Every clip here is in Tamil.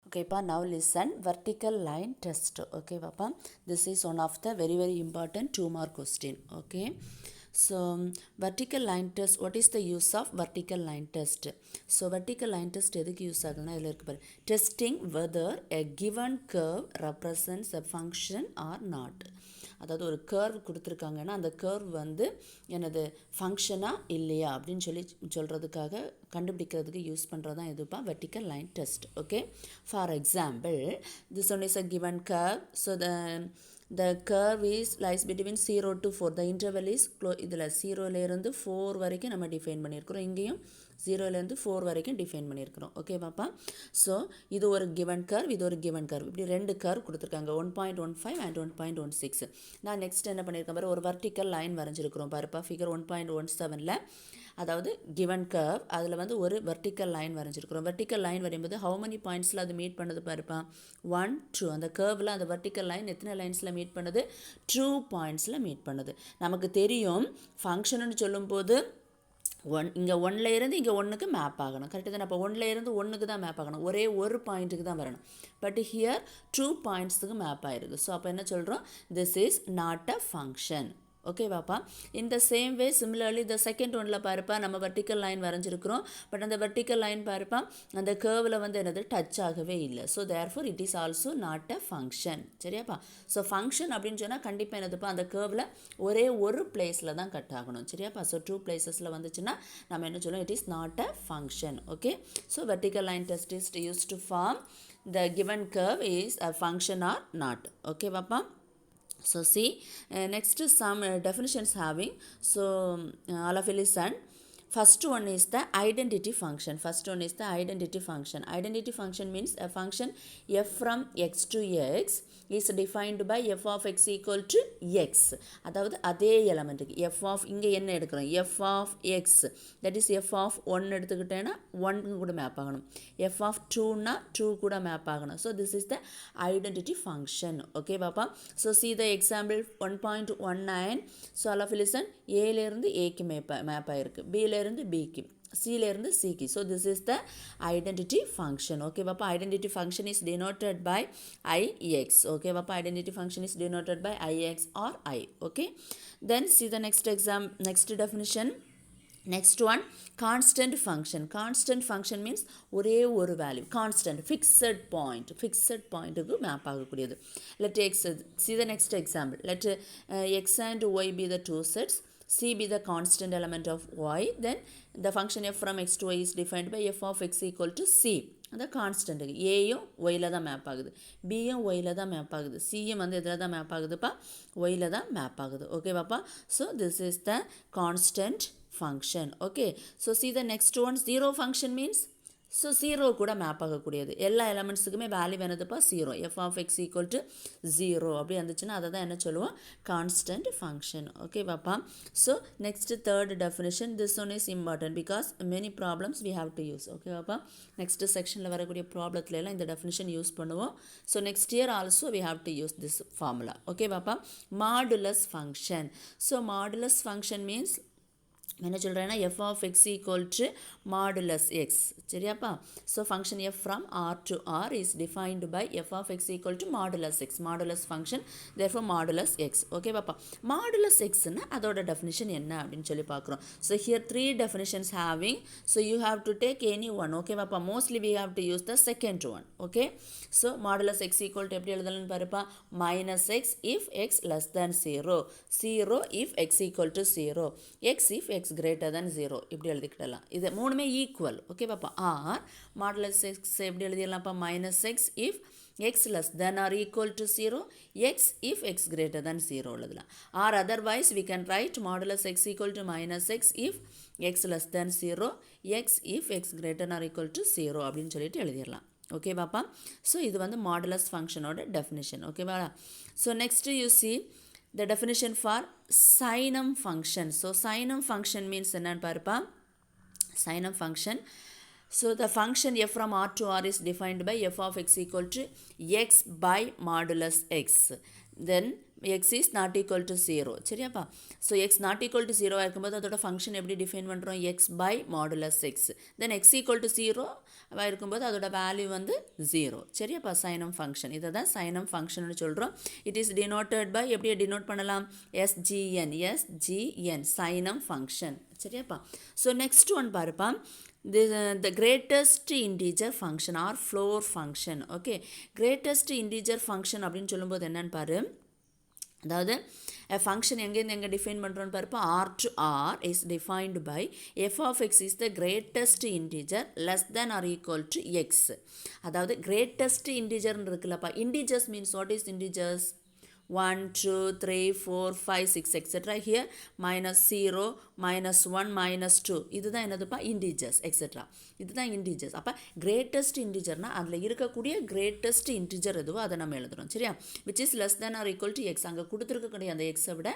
Okay, pa, now listen vertical line test. Okay, papa, this is one of the very important 2-mark question. Okay, so vertical line test, what is the use of vertical line test? So vertical line test எதுக்கு யூஸ் ஆகுதுன்னா இதில் இருக்கு பாரு, testing whether a given curve represents a function or not. அதாவது ஒரு கர்வ் கொடுத்துருக்காங்கன்னா அந்த கர்வ் வந்து எனது ஃபங்க்ஷனாக இல்லையா அப்படின்னு சொல்கிறதுக்காக கண்டுபிடிக்கிறதுக்கு யூஸ் பண்ணுறது தான் எதுப்பா vertical line test. Okay, for example this one is a given curve. So the curve is lies between 0 to 4. The interval is இதில் 0லேருந்து 4 வரைக்கும் நம்ம டிஃபைன் பண்ணியிருக்கிறோம். இங்கேயும் 0லேருந்து 4 வரைக்கும் டிஃபைன் பண்ணியிருக்கிறோம். ஓகே பாப்பா, ஸோ இது ஒரு கிவன் கர்வ், இது ஒரு கிவன் கர்வ். இப்படி 2 கர்வ் கொடுத்துருக்காங்க, 1.15 அண்ட் 1.16. நான் நெக்ஸ்ட் என்ன பண்ணியிருக்கேன் பாரு, ஒரு வர்டிக்கல் லைன் வரைஞ்சிருக்கிறோம் பாருப்பா, ஃபிகர் 1.17ல். அதாவது கிவன் கர்வ், அதில் வந்து ஒரு வெர்டிக்கல் லைன் வரைஞ்சிருக்கிறோம். வெர்டிக்கல் லைன் வரையும்போது ஹவு மெனி பாயிண்ட்ஸில் அது மீட் பண்ணுது பாருப்பா, 1 2. அந்த கர்வில் அந்த வெர்டிக்கல் லைன் எத்தனை லைன்ஸில் மீட் பண்ணுது, 2 பாயிண்ட்ஸில் மீட் பண்ணுது. நமக்கு தெரியும் ஃபங்க்ஷன்னு சொல்லும்போது இங்கே 1லேருந்து இங்கே 1க்கு மேப் ஆகணும். கரெக்டு தானே? அப்போ 1லேருந்து 1க்கு தான் மேப் ஆகணும், ஒரே ஒரு பாயிண்ட்டுக்கு தான் வரணும். பட் ஹியர் 2 பாயிண்ட்ஸுக்கு மேப் ஆகிருக்கு. ஸோ அப்போ என்ன சொல்கிறோம், this is not a function. Okay பாப்பா, இந்த சேம் வே சிமிலர்லி இந்த செகண்ட் ஒன்றில் பாருப்பா, நம்ம வெர்டிக்கல் லைன் வரைஞ்சிருக்கிறோம். பட் அந்த வெர்டிக்கல் லைன் பாருப்பா அந்த கர்வில் வந்து என்னது டச் ஆகவே இல்லை. So therefore it is also not a function. சரியாப்பா? ஸோ ஃபங்க்ஷன் அப்படின்னு சொன்னால் கண்டிப்பாக என்னதுப்பா, அந்த கர்வில் ஒரே ஒரு பிளேஸில் தான் கட் ஆகணும். சரியாப்பா? ஸோ 2 பிளேசஸில் வந்துச்சுன்னா நம்ம என்ன சொல்லுவோம், it is not a function. Okay, so vertical line test is use to form the given curve is a function or not. Okay papa, so see next some definitions having. So all of you listen. First one is the identity function. First one is the identity function. Identity function means a function f from x to x is defined by f of x equal to x. அதாவது அதே எலமெண்ட்டுக்கு f of இங்கே என்ன எடுக்கிறோம், f of x, that is f of 1 எடுத்துக்கிட்டேன்னா 1 கூட மேப் ஆகணும், f of 2னா 2 கூட மேப் ஆகணும். So this is the identity function. Okay பாப்பா, so see the example 1.19. So all of listen, ஏலேருந்து ஏக்கு மேப் ஆகிருக்கு, பியிலேருந்து பிக்கு, சியிலேருந்து சிக்கு. So this is the identity function. Okay பாப்பா, identity function is denoted by ix. Okay பாப்பா, identity function is denoted by ix or I. Okay, then see the next definition. Next one, constant function. Constant function means ஒரே ஒரு வேல்யூ, கான்ஸ்டன்ட், ஃபிக்ஸட் பாயிண்ட்டுக்கு map ஆகக்கூடியது. Let x, see the next example. Let x and y be the two sets, c be the constant element of y, then the function f from x to y is defined by f of x equal to c. அந்த கான்ஸ்டன்ட்டுக்கு ஏயும் ஒயில் தான் மேப் ஆகுது, பியும் ஒயில் தான் மேப் ஆகுது, சியும் வந்து இதில் தான் மேப் ஆகுதுப்பா, ஒயில் தான் மேப் ஆகுது. ஓகே பாப்பா, so this is the constant function. Okay, so see the next one, zero function means, so 0 கூட மேப் ஆகக்கூடியது, எல்லா எலமெண்ட்ஸுக்குமே வேல்யூ வேணுதுப்பா 0, F of X equal to 0 அப்படி வந்துச்சுன்னா அதை தான் என்ன சொல்லுவோம், கான்ஸ்டன்ட் ஃபங்க்ஷன். ஓகே பாப்பா, so next third definition, this one is important because many problems we have to use. Okay பாப்பா, நெக்ஸ்ட் செக்ஷனில் வரக்கூடிய ப்ராப்ளத்துல எல்லாம் இந்த டெஃபினிஷன் யூஸ் பண்ணுவோம். So next year also we have to use this formula. Okay பாப்பா, modulus function. So modulus function means என்ன சொல்கிறேன்னா, F of X equal to modulus X. சரியாப்பா? So function F from R to R is defined by F of X equal to modulus X. Modulus function therefore modulus X. Okay பாப்பா, மாடுலஸ் எக்ஸ்னா அதோட டெஃபினிஷன் என்ன அப்படின்னு சொல்லி பார்க்குறோம். So here 3 definitions having, so you have to take any one. Okay பாப்பா, mostly we have to use the second one. Okay, so modulus x equal to எப்படி எழுதலாம்னு பாருப்பா, minus x if x less than 0, 0 if x equal to 0, x if x greater than 0. இப்படி எழுதிக்கிடலாம். இது மூணுமே ஈக்குவல். ஓகே பாப்பா, ஆர் மாடுலஸ் எக்ஸ் எப்படி எழுதிடலாம்ப்பா, minus x if x less than or equal to 0, x if x greater than 0 எழுதலாம். Or otherwise we can write modulus x equal to minus x if x less then 0, x if x greater or equal to 0 அப்படின்னு சொல்லிட்டு எழுதிடலாம். ஓகே பாப்பா, ஸோ இது வந்து மாடுலஸ் ஃபங்க்ஷனோட டெஃபினிஷன். ஓகேவா? So next you see the definition for sinum function. So sinum function means என்னன்னு பாருப்பா, sinum function. So the function f from r to r is defined by f of x equal to x by modulus x. Then x is not equal to 0 சரியாப்பா. So x not equal to 0 இருக்கும்போது அதோட ஃபங்க்ஷன் எப்படி டிஃபைன் பண்ணுறோம், x by modulus x. Then x equal to 0 இருக்கும்போது அதோட வேல்யூ வந்து 0 சரியாப்பா. சைனம் ஃபங்க்ஷன், இதை தான் சைனம் ஃபங்க்ஷன் சொல்கிறோம். இட் இஸ் டினோட்டட் பை, எப்படி டினோட் பண்ணலாம், எஸ்ஜிஎன் சைனம் ஃபங்க்ஷன் சரியாப்பா. ஸோ நெக்ஸ்ட் ஒன் பாருப்பா, the greatest integer function or floor function. Okay, greatest integer function அப்படின்னு சொல்லும்போது என்னன்னு பாரு, அதாவது ஃபங்க்ஷன் எங்கேருந்து எங்கே டிஃபைன் பண்ணுறோன்னு பாருப்பா, R to R is defined by F of x is the greatest integer less than or equal to x. அதாவது கிரேட்டஸ்ட் இன்டிஜர்னு இருக்குல்லப்பா. Integers means what is integers, 1, 2, 3, 4, 5, 6 etc. Here minus 0, minus 1, minus 2. இதுதான் என்னதுப்பா, இன்டிஜர்ஸ் எக்ஸெட்ரா. இதுதான் இன்டிஜர்ஸ். அப்போ கிரேட்டஸ்ட் இன்டிஜர்னால் அதில் இருக்கக்கூடிய கிரேட்டஸ்ட் இன்டிஜர் எதுவோ அதை நம்ம எழுதுகிறோம் சரியா. Which is less than or equal to x. அங்கே கொடுத்துருக்கக்கூடிய அந்த எக்ஸை விட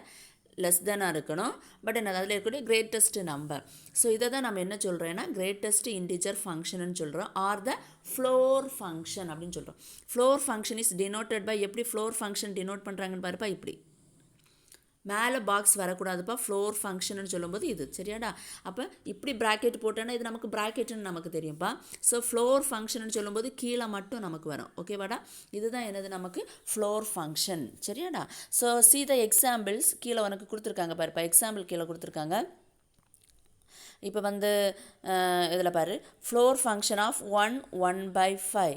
லெஸ் தெனாக இருக்கணும். பட் என்ன அதில் இருக்கக்கூடிய கிரேட்டஸ்ட் நம்பர். ஸோ இதை தான் நம்ம என்ன சொல்கிறோன்னா கிரேட்டஸ்ட் இன்டிஜர் ஃபங்க்ஷன் சொல்கிறோம், ஆர் த ஃப்ளோர் ஃபங்க்ஷன் அப்படின்னு சொல்கிறோம். Floor function is denoted by, எப்படி ஃப்ளோர் ஃபங்க்ஷன் டினோட் பண்ணுறாங்கன்னு பாருப்பா, இப்படி மேலே பாக்ஸ் வரக்கூடாதுப்பா. ஃப்ளோர் ஃபங்க்ஷன் சொல்லும்போது இது சரியாடா. அப்போ இப்படி ப்ராக்கெட் போட்டோன்னா இது நமக்கு ப்ராக்கெட்டுன்னு நமக்கு தெரியும்ப்பா. ஸோ ஃப்ளோர் ஃபங்க்ஷன் சொல்லும்போது கீழே மட்டும் நமக்கு வரும் ஓகேவாடா. இதுதான் என்னது நமக்கு ஃப்ளோர் ஃபங்க்ஷன் சரியாடா. ஸோ சி த எக்ஸாம்பிள்ஸ் கீழே உனக்கு கொடுத்துருக்காங்க பாருப்பா, எக்ஸாம்பிள் கீழே கொடுத்துருக்காங்க. இப்போ வந்து இதில் பாரு, floor function of 1, 1/5.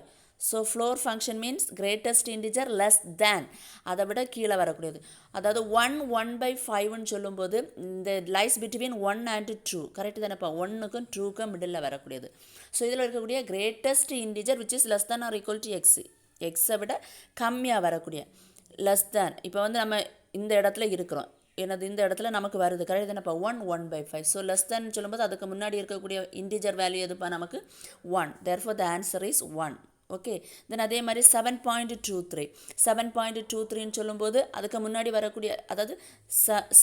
So floor function means greatest integer less than, அதை விட கீழே வரக்கூடியது. அதாவது 1, 1/5ன்னு சொல்லும்போது இந்த லைஸ் பிட்வீன் 1 and 2 கரெக்டு தானேப்பா. 1க்கும் 2க்கும் மிடில் வரக்கூடியது. ஸோ இதில் இருக்கக்கூடிய greatest integer which is less than or equal to X, எக்ஸை விட கம்மியாக வரக்கூடிய லெஸ் தேன். இப்போ வந்து நம்ம இந்த இடத்துல இருக்கிறோம், எனது இந்த இடத்துல நமக்கு வருது கரெக்ட் தானேப்பா, 1, 1/5. ஸோ லெஸ் தேன் சொல்லும்போது அதுக்கு முன்னாடி இருக்கக்கூடிய இன்டிஜர் வேல்யூ எதுப்பா நமக்கு 1. Therefore the answer is 1. Okay, then அதே மாதிரி 7.23 7.23ன்னு சொல்லும்போது அதுக்கு முன்னாடி வரக்கூடிய, அதாவது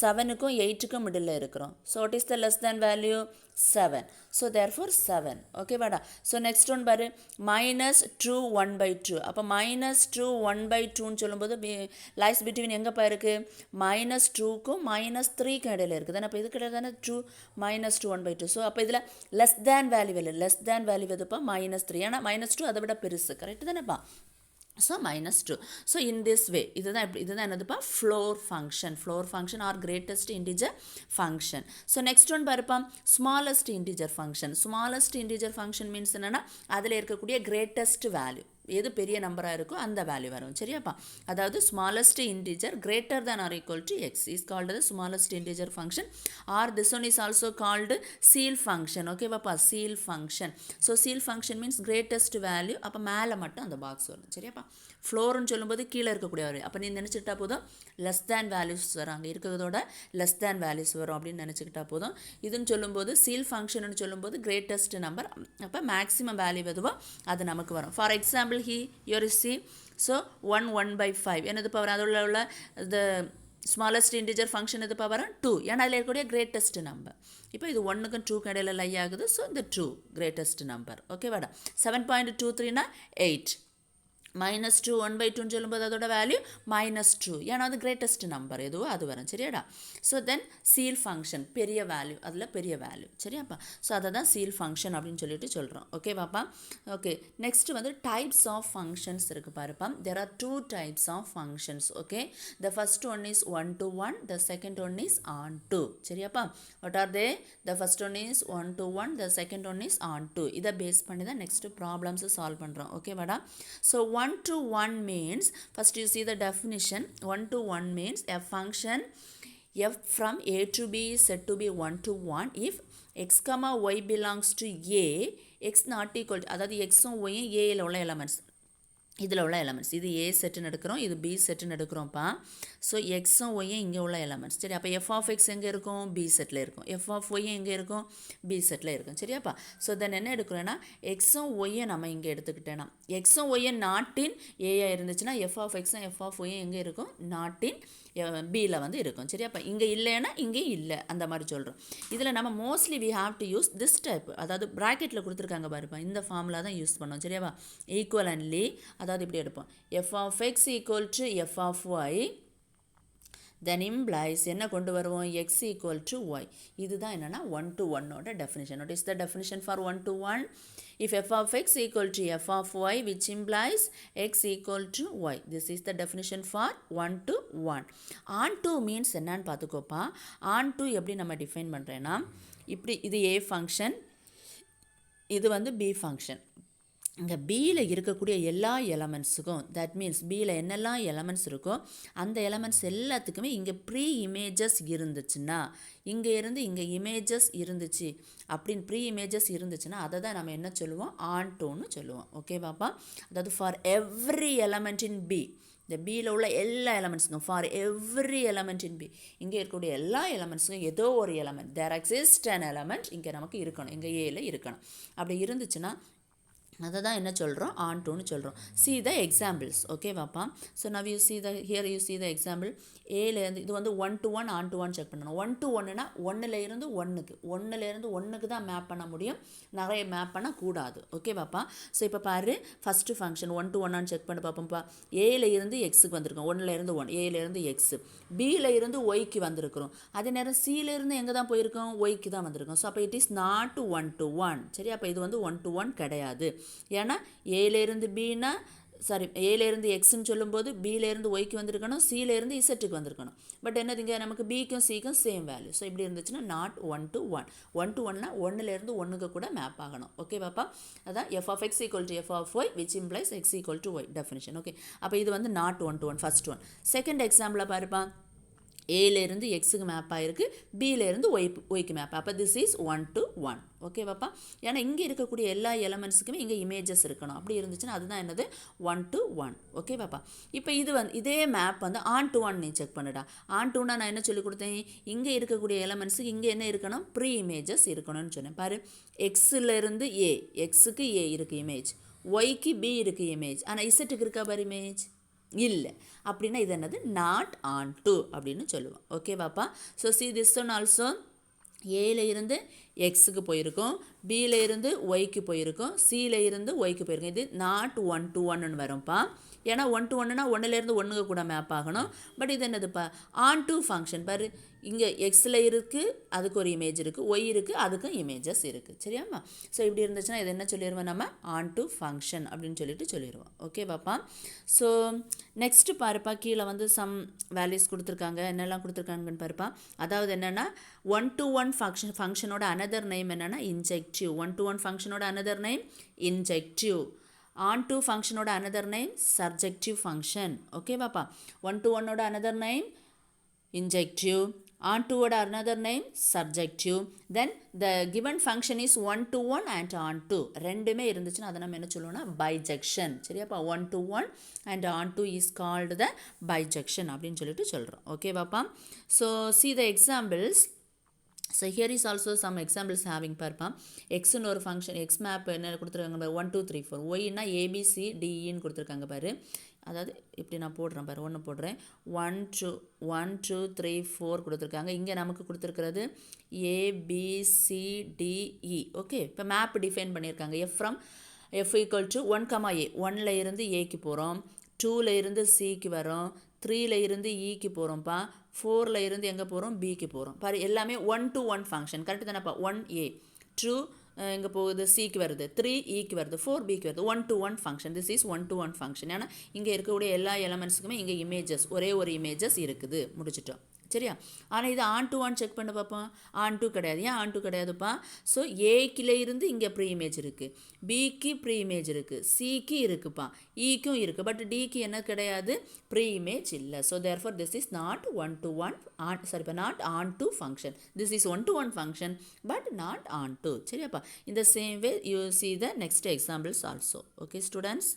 7க்கும் 8க்கும் மிடில் இருக்கிறோம். So what is the less than value 7. So therefore 7 ஓகேவாடா. ஸோ நெக்ஸ்ட் ஒன் பாரு, -2 1/2. அப்போ -2 1/2ன்னு சொல்லும்போது லைஸ் பிட்வீன் எங்கேப்பா இருக்குது, -2க்கும் -3க்கும் இடையில இருக்குது தானே. அப்போ இது கிடையாது தானே 2 -2 1/2. ஸோ அப்போ இதில் லெஸ் தேன் வேல்யூ இல்லை, லெஸ் தேன் வேல்யூ எதுப்பா -3. ஏன்னா -2 அதை விட பெருசு கரெக்டு தானேப்பா. So -2. So in this way இதுதான் என்னதுப்பா, floor function or greatest integer function. So next one பாருப்பா, ஸ்மாலஸ்ட் இன்டிஜர் ஃபங்க்ஷன் மீன்ஸ் என்னென்னா அதில் இருக்கக்கூடிய கிரேட்டஸ்ட் வேல்யூ எது பெரிய நம்பராக இருக்கோ அந்த வேல்யூ வரும் சரியாப்பா. அதாவது smallest integer greater than or equal to x is called the smallest integer function, or this one is also called seal function. ஓகேவாப்பா, seal function. So seal function means greatest value. அப்போ மேலே மட்டும் அந்த பாக்ஸ் வரும் சரியாப்பா. ஃப்ளோர்னு சொல்லும்போது கீழே இருக்கக்கூடிய வரும். அப்போ நீ நினச்சிக்கிட்டா போதும் லெஸ் தேன் வேல்யூஸ் வரும், அங்கே இருக்கிறதோட லெஸ் தேன் வேல்யூஸ் வரும் அப்படின்னு நினச்சிக்கிட்டா போதும். இதுன்னு சொல்லும்போது சீல் ஃபங்க்ஷன் சொல்லும்போது கிரேட்டஸ்ட் நம்பர், அப்போ மேக்ஸிமம் வேல்யூ எதுவோ அது நமக்கு வரும். For example here is C. So 1, 1/5 என்னது பவர், அதில் உள்ள the ஸ்மாலஸ்ட் இன்டிஜர் ஃபங்க்ஷன் எது பவர் 2. ஏன்னா அதில் இருக்கக்கூடிய கிரேட்டஸ்ட் நம்பர். இப்போ இது 1க்கும் 2க்கும் இடையில லை ஆகுது. ஸோ இந்த 2 கிரேட்டஸ்ட் நம்பர் ஓகேவாடா. 7.23னா 8. -2 1/2ன்னு சொல்லும்போது அதோட வேல்யூ -2. ஏன்னா அது கிரேட்டஸ்ட் நம்பர் எதுவோ அது வரும் சரியாடா. ஸோ தென் சீல் ஃபங்க்ஷன் பெரிய வேல்யூ, அதில் பெரிய வேல்யூ சரியாப்பா. ஸோ அதை தான் சீல் ஃபங்க்ஷன் அப்படின்னு சொல்லிட்டு சொல்கிறோம் ஓகேவாப்பா. ஓகே, நெக்ஸ்ட் வந்து டைப்ஸ் ஆஃப் ஃபங்க்ஷன்ஸ் இருக்குது பாருப்பா. There are 2 types of functions. Okay, the first one is 1 to 1, the second one is on to சரியாப்பா. What are they, the first one is 1 to 1, the second one is on to. இதை பேஸ் பண்ணி தான் நெக்ஸ்ட் ப்ராப்ளம்ஸ் சால்வ் பண்ணுறோம் ஓகேவாடா. So 1 to 1 means, first you see the definition. 1 to 1 means a function f from a to b is said to be 1 to 1 if x comma y belongs to a, x not equal to, அதாவது xும் yயும் aல உள்ள எலமெண்ட்ஸ், இதில் உள்ள எலமெண்ட்ஸ், இது ஏ செட்டுன்னு எடுக்கிறோம், இது பி செட்டுன்னு எடுக்கிறோம்ப்பா. ஸோ எக்ஸும் ஒய்யும் இங்கே உள்ள எலமெண்ட்ஸ் சரி. அப்போ எஃப் ஆஃப் எக்ஸ் எங்கே இருக்கும், பி செட்டில் இருக்கும். எஃப் ஆஃப் ஒய்யும் எங்கே இருக்கும், பி செட்டில் இருக்கும் சரியாப்பா. ஸோ தென் என்ன எடுக்கிறோன்னா எக்ஸும் ஒய்யை நம்ம இங்கே எடுத்துக்கிட்டேன்னா, எக்ஸும் ஒய்யை நாட்டின் ஏயா இருந்துச்சுன்னா எஃப் ஆஃப் எக்ஸும் எஃப் ஆஃப் ஒய்யும் எங்கே இருக்கும், நாட்டின் பியில் வந்து இருக்கும் சரியாப்பா. இங்கே இல்லைன்னா இங்கேயும் இல்லை அந்த மாதிரி சொல்கிறோம். இதில் நம்ம mostly we have to use this type, அதாவது ப்ராக்கெட்டில் கொடுத்துருக்காங்க பாருப்பா, இந்த ஃபார்முலா தான் யூஸ் பண்ணோம் சரியாப்பா. ஈக்குவலன்ட்லி, அதாவது இப்படி எடுப்போம், f of X equal to f of y then implies என்ன கொண்டு வருவோம் எக்ஸ் ஈக்குவல் டு ஒய். இதுதான் என்னென்னா 1 to 1ஓட definition. What is the definition for 1 to 1? If f of x equal to f of y, which implies x equal to y. This is the definition for 1 to 1. On to means என்னன்னு பார்த்துக்கோப்பா. on to எப்படி நம்ம டிஃபைன் பண்ணுறேன்னா, இப்படி இது a ஃபங்க்ஷன், இது வந்து b ஃபங்க்ஷன். இங்கே பியில் இருக்கக்கூடிய எல்லா எலமெண்ட்ஸுக்கும், தட் மீன்ஸ் பியில் என்னெல்லாம் எலமெண்ட்ஸ் இருக்கோ அந்த எலமெண்ட்ஸ் எல்லாத்துக்குமே இங்கே ப்ரீ இமேஜஸ் இருந்துச்சுன்னா, இங்கே இருந்து இங்கே இமேஜஸ் இருந்துச்சு அப்படின்னு ப்ரீ இமேஜஸ் இருந்துச்சுன்னா அதை தான் நம்ம என்ன சொல்லுவோம், ஆன்டோன்னு சொல்லுவோம். ஓகேவாப்பா? அதாவது for every element in B, இந்த பியில் உள்ள எல்லா எலமெண்ட்ஸுக்கும், for every element in B, இங்கே இருக்கக்கூடிய எல்லா எலமெண்ட்ஸுக்கும் ஏதோ ஒரு element, there exist an element இங்கே நமக்கு இருக்கணும், இங்கே ஏல இருக்கணும். அப்படி இருந்துச்சுன்னா அதை தான் என்ன சொல்கிறோம், ஆன்டோன்னு சொல்கிறோம். see the examples. ஓகேவாப்பா? So now you see the here you see the example. ஏலேருந்து இது வந்து 1 to 1 on to 1 செக் பண்ணணும். 1 to 1னா 1லேருந்து 1க்கு, 1லேருந்து 1க்கு தான் மேப் பண்ண முடியும், நிறைய மேப் பண்ணக்கூடாது. ஓகேவாப்பா? ஸோ இப்போ பாரு, ஃபஸ்ட்டு ஃபங்க்ஷன் 1 to 1 செக் பண்ணி பார்ப்போம்ப்பா. ஏலேருந்து எக்ஸுக்கு வந்திருக்கோம், 1லேருந்து 1, ஏலேருந்து எக்ஸு, பியிலேருந்து ஒய்க்கு வந்திருக்கிறோம். அதே நேரம் சியிலேருந்து எங்கே தான் போயிருக்கோம், ஒய்க்கு தான் வந்திருக்கோம். ஸோ அப்போ இட் இஸ் நாட் 1 to 1. சரி, அப்போ இது வந்து 1 to 1 கிடையாது. ஏன்னா ஏலேருந்து பின்னா, சாரி, ஏலேருந்து எக்ஸ்ன்னு சொல்லும்போது பியிலேருந்து ஒய்க்கு வந்திருக்கணும், சியிலேருந்து இசட்டுக்கு வந்திருக்கணும். பட் என்னது, இங்கே நமக்கு பிக்கும் சிக்கும் சேம் வேல்யூ. ஸோ இப்படி இருந்துச்சுன்னா நாட் 1 to 1. 1 to 1னா 1லேருந்து 1க்கு கூட மேப் ஆகணும். ஓகேவாப்பா? அதான் f of x equal to f of y which implies x equal to y definition. Okay, அப்போ இது வந்து not 1 to 1, first one. Second எக்ஸாம்பிளை பாருப்பா. ஏலேருந்து எக்ஸுக்கு மேப் ஆகிருக்கு, பியிலேருந்து ஒய்க்கு மேப். அப்போ திஸ் இஸ் 1 to 1. ஓகேவாப்பா? ஏன்னா இங்கே இருக்கக்கூடிய எல்லா எலமெண்ட்ஸுக்குமே இங்கே இமேஜஸ் இருக்கணும். அப்படி இருந்துச்சுன்னா அதுதான் என்னது, 1 to 1. ஓகேவாப்பா? இப்போ இது வந்து இதே மேப் வந்து ஆன் டு 1 நீ செக் பண்ணுடா. ஆன் டுனா நான் என்ன சொல்லி கொடுத்தேன், இங்கே இருக்கக்கூடிய எலமெண்ட்ஸுக்கு இங்கே என்ன இருக்கணும், ப்ரீ இமேஜஸ் இருக்கணும்னு சொன்னேன். பாரு, எக்ஸிலேருந்து ஏ, எக்ஸுக்கு ஏ இருக்குது இமேஜ், ஒய்க்கு பி இருக்குது இமேஜ், ஆனால் இசட்டுக்கு இருக்கா பாரு இமேஜ் இல்லை. அப்படின்னா இது என்னது, நாட் ஆன் டு அப்படின்னு சொல்லுவோம். ஓகேவாப்பா? So see this one also, ஏல இருந்து எக்ஸுக்கு போயிருக்கோம், பியில் இருந்து ஒய்க்கு போயிருக்கோம், சியில் இருந்து ஒய்க்கு போயிருக்கோம். இது நாட் 1 to 1ன்னு வரும்ப்பா. ஏன்னா 1 to 1னா 1லேருந்து 1க்கு கூட மேப் ஆகணும். பட் இது என்னதுப்பா, ஆன் டு ஃபங்க்ஷன். பாரு, இங்கே எக்ஸில் இருக்குது, அதுக்கு ஒரு இமேஜ் இருக்குது, ஒய் இருக்குது, அதுக்கும் இமேஜஸ் இருக்குது. சரியாம்மா? ஸோ இப்படி இருந்துச்சுன்னா இது என்ன சொல்லிடுவோம், நம்ம ஆன் டு ஃபங்க்ஷன் அப்படின்னு சொல்லிட்டு சொல்லிடுவோம். ஓகே பாப்பா? ஸோ நெக்ஸ்ட்டு பாருப்பா, கீழே வந்து சம் வேல்யூஸ் கொடுத்துருக்காங்க. என்னெல்லாம் கொடுத்துருக்காங்கன்னு பாருப்பா. அதாவது என்னென்னா 1 to 1 ஃபங்க்ஷனோட அனதர் நேம் என்னென்னா இன்ஜெக்டிவ். 1 to 1 ஃபங்க்ஷனோட another name injective. Onto ஃபங்க்ஷனோட another name subjective function. Okay பாப்பா? 1 to 1ஓட another name injective, on to ஓட another name subjective, then the given function is 1 to 1 and on to ரெண்டுமே இருந்துச்சுன்னா அதை நம்ம என்ன சொல்லுவோம்னா bijection. சரியாப்பா? 1 to 1 and on to is called the bijection அப்படின்னு சொல்லிட்டு சொல்கிறோம். ஓகே பாப்பா? So see the examples. So here is also some examples having பார்ப்பா. எக்ஸ்னு ஒரு ஃபங்க்ஷன், எக்ஸ் மேப் என்ன கொடுத்துருக்காங்க பாரு, 1 2 3 4. ஒய்னா ஏபிசி டிஇன்னு கொடுத்துருக்காங்க பாரு. அதாவது இப்படி நான் போடுறேன் பாரு, ஒன்று போடுறேன், 1 2 3 4 கொடுத்துருக்காங்க. இங்கே நமக்கு கொடுத்துருக்கிறது ஏபிசிடிஇ. ஓகே, இப்போ மேப் டிஃபைன் பண்ணியிருக்காங்க. எஃப் ஈக்குவல் டு 1, ஏ. 1ல் இருந்து ஏக்கு போகிறோம், 2ல் இருந்து சிக்கு வரோம், 3ல் இருந்து இக்கு போகிறோம்ப்பா, 4ல் இருந்து எங்கே போகிறோம், பிக்கு போகிறோம். பாரு, எல்லாமே 1 to 1 ஃபங்க்ஷன். கரெக்டு தானேப்பா? 1 ஏ, 2 இங்கே போகுது, சிக்கு வருது, 3 ஈக்கு வருது, 4 பிக்கு வருது. 1 to 1 function. This is 1 to 1 function. ஏன்னா இங்கே இருக்கக்கூடிய எல்லா எலமெண்ட்ஸுக்குமே இங்கே இமேஜஸ், ஒரே ஒரு இமேஜஸ் இருக்குது. முடிச்சிட்டோம். சரியா? ஆனால் இது ஆன் டு ஆன் செக் பண்ண பார்ப்போம். ஆன் டூ கிடையாது. ஏன் ஆன் டூ கிடையாதுப்பா? ஸோ ஏக்கில் இருந்து இங்கே ப்ரீ இமேஜ் இருக்குது, பிக்கு ப்ரீ இமேஜ் இருக்குது, சிக்கு இருக்குப்பா, ஈக்கும் இருக்குது. பட் டிக்கு என்ன கிடையாது, ப்ரீ இமேஜ் இல்லை. So therefore this is not 1 to 1 not onto function. This is 1 to 1 function but not onto. சரியாப்பா? இந்த same way you see the next examples also. Okay students?